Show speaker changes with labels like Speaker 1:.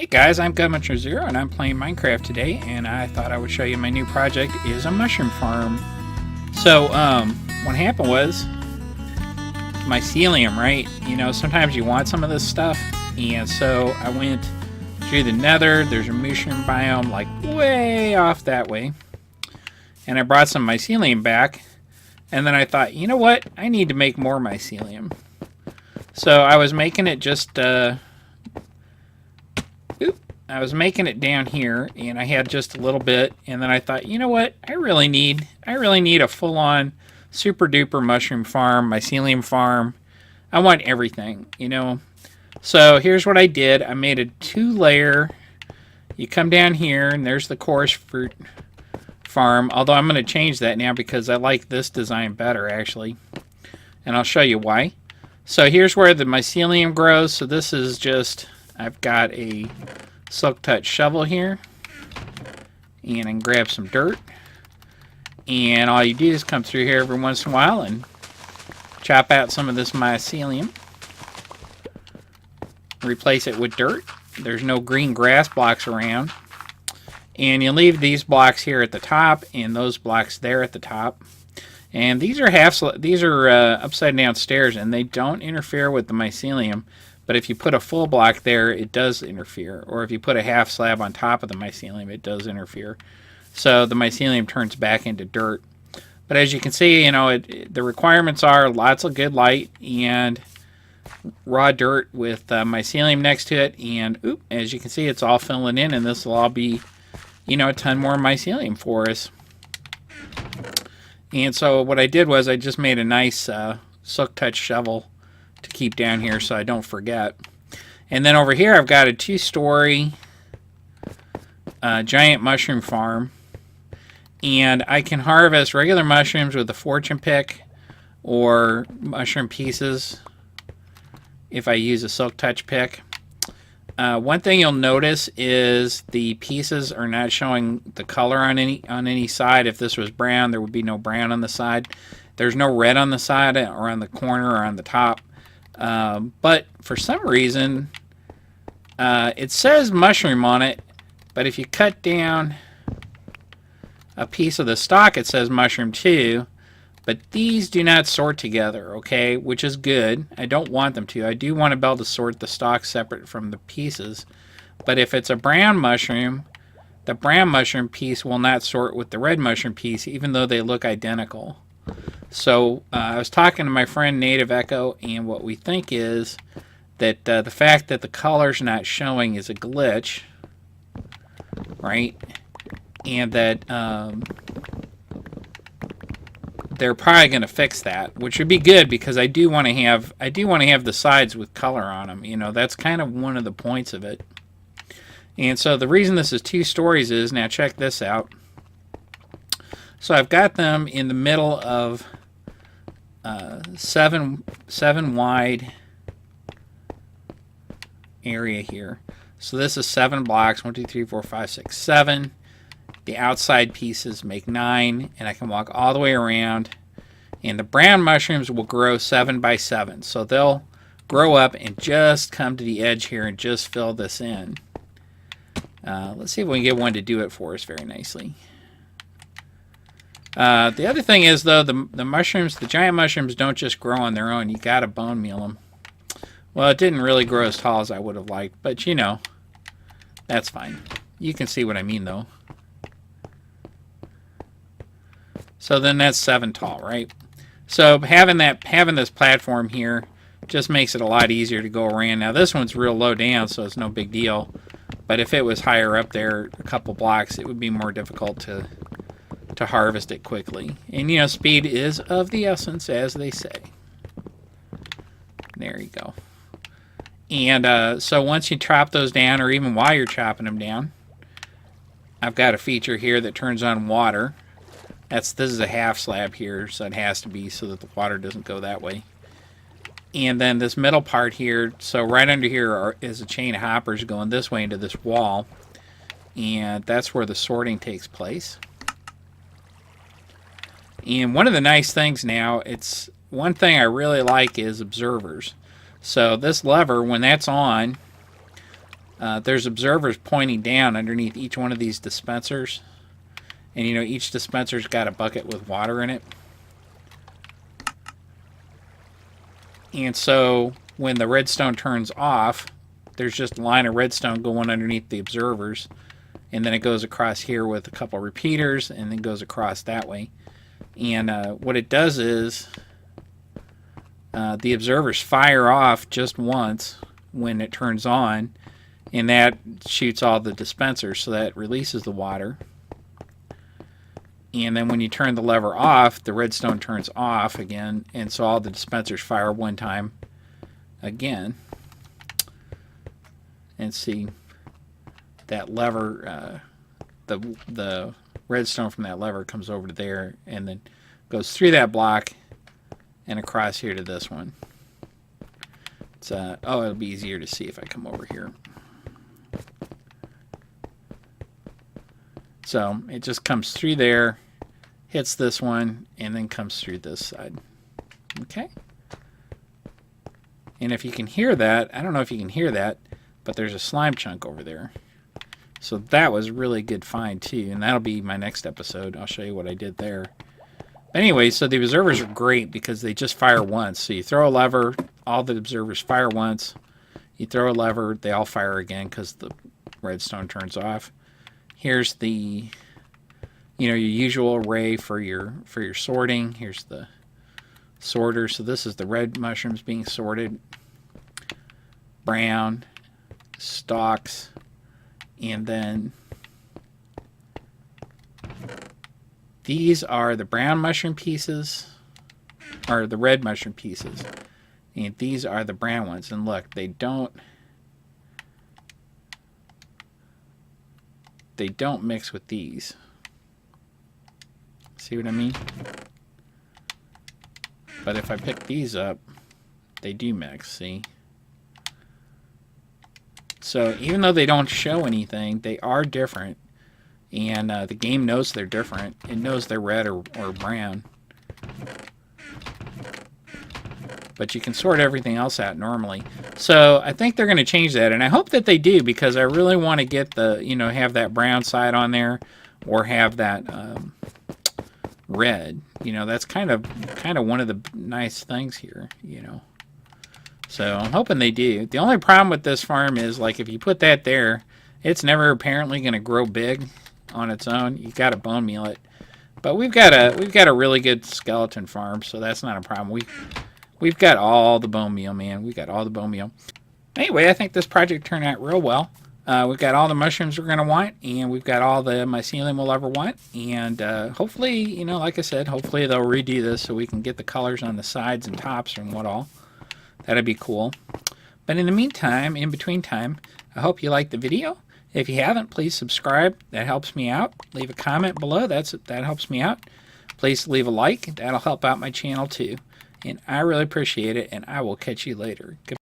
Speaker 1: Hey guys, I'm Gummitcher0 and I'm playing Minecraft today, and I thought I would show you my new project is a mushroom farm. So, what happened was mycelium, right? You know, sometimes you want some of this stuff, and so I went through the nether. There's a mushroom biome like way off that way, and I brought some mycelium back, and then I thought, you know what? I need to make more mycelium. So I was making it just, I was making it down here, and I had just a little bit, and then I thought, you know what? I really need a full-on, super-duper mushroom farm, mycelium farm. I want everything, you know. So here's what I did. I made a 2-layer. You come down here, and there's the coarse fruit farm. Although I'm going to change that now because I like this design better, actually, and I'll show you why. So here's where the mycelium grows. So this is just, I've got a silk touch shovel here, and I can grab some dirt, and all you do is come through here every once in a while and chop out some of this mycelium, replace it with dirt. There's no green grass blocks around, and you leave these blocks here at the top and those blocks there at the top, and these are upside down stairs, and they don't interfere with the mycelium. But if you put a full block there, it does interfere. Or if you put a half slab on top of the mycelium, it does interfere. So the mycelium turns back into dirt. But as you can see, you know, the requirements are lots of good light and raw dirt with mycelium next to it. And as you can see, it's all filling in, and this will all be, you know, a ton more mycelium for us. And so what I did was I just made a nice silk touch shovel to keep down here so I don't forget. And then over here I've got a 2-story giant mushroom farm, and I can harvest regular mushrooms with a fortune pick or mushroom pieces if I use a silk touch pick. One thing you'll notice is the pieces are not showing the color on any side. If this was brown, there would be no brown on the side. There's no red on the side or on the corner or on the top. But for some reason, it says mushroom on it, but if you cut down a piece of the stalk, it says mushroom too. But these do not sort together, okay, which is good. I don't want them to. I do want to be able to sort the stalk separate from the pieces. But if it's a brown mushroom, the brown mushroom piece will not sort with the red mushroom piece, even though they look identical. So I was talking to my friend Native Echo, and what we think is that the fact that the color's not showing is a glitch, right? And that they're probably going to fix that, which would be good because I do want to have the sides with color on them. You know, that's kind of one of the points of it. And so the reason this is 2 stories is, now check this out. So I've got them in the middle of 7 wide area here. So this is 7 blocks. 1, 2, 3, 4, 5, 6, 7. The outside pieces make 9, and I can walk all the way around. And the brown mushrooms will grow 7 by 7. So they'll grow up and just come to the edge here and just fill this in. Let's see if we can get one to do it for us very nicely. The other thing is, though, the mushrooms, the giant mushrooms, don't just grow on their own. You gotta bone meal them. Well, it didn't really grow as tall as I would have liked, but you know, that's fine. You can see what I mean, though. So then that's 7 tall, right? So having this platform here just makes it a lot easier to go around. Now this one's real low down, so it's no big deal. But if it was higher up there, a couple blocks, it would be more difficult to harvest it quickly. And you know, speed is of the essence, as they say. There you go. And so once you chop those down, or even while you're chopping them down, I've got a feature here that turns on water. This is a half slab here, so it has to be so that the water doesn't go that way. And then this middle part here, so right under here is a chain of hoppers going this way into this wall, and that's where the sorting takes place. And one of the nice things now, one thing I really like is observers. So this lever, when that's on, there's observers pointing down underneath each one of these dispensers. And you know, each dispenser's got a bucket with water in it. And so when the redstone turns off, there's just a line of redstone going underneath the observers. And then it goes across here with a couple repeaters and then goes across that way. And what it does is the observers fire off just once when it turns on. And that shoots all the dispensers, so that releases the water. And then when you turn the lever off, the redstone turns off again, and so all the dispensers fire one time again. And see, that lever, the redstone from that lever comes over to there, and then goes through that block and across here to this one. It's oh, it'll be easier to see if I come over here. So it just comes through there, hits this one, and then comes through this side. Okay? And if you can hear that, I don't know if you can hear that, but there's a slime chunk over there. So that was a really good find too, and that'll be my next episode. I'll show you what I did there. Anyway, so the observers are great because they just fire once. So you throw a lever, all the observers fire once. You throw a lever, they all fire again because the redstone turns off. Here's the, you know, your usual array for your sorting. Here's the sorter. So this is the red mushrooms being sorted. Brown, stalks, and then these are the brown mushroom pieces, or the red mushroom pieces. And these are the brown ones. And look, they don't mix with these. See what I mean? But if I pick these up, they do mix, see? So even though they don't show anything, they are different. And the game knows they're different. It knows they're red or brown. But you can sort everything else out normally. So I think they're going to change that, and I hope that they do, because I really want to get the, you know, have that brown side on there, or have that red. You know, that's kind of one of the nice things here, you know. So I'm hoping they do. The only problem with this farm is, like, if you put that there, it's never apparently going to grow big on its own. You got to bone meal it. But we've got a really good skeleton farm, so that's not a problem. We've got all the bone meal, man. We've got all the bone meal. Anyway, I think this project turned out real well. We've got all the mushrooms we're going to want, and we've got all the mycelium we'll ever want. And hopefully, you know, like I said, hopefully they'll redo this so we can get the colors on the sides and tops and what all. That'd be cool. But in the meantime, in between time, I hope you liked the video. If you haven't, please subscribe. That helps me out. Leave a comment below. That helps me out. Please leave a like. That'll help out my channel too. And I really appreciate it, and I will catch you later. Goodbye.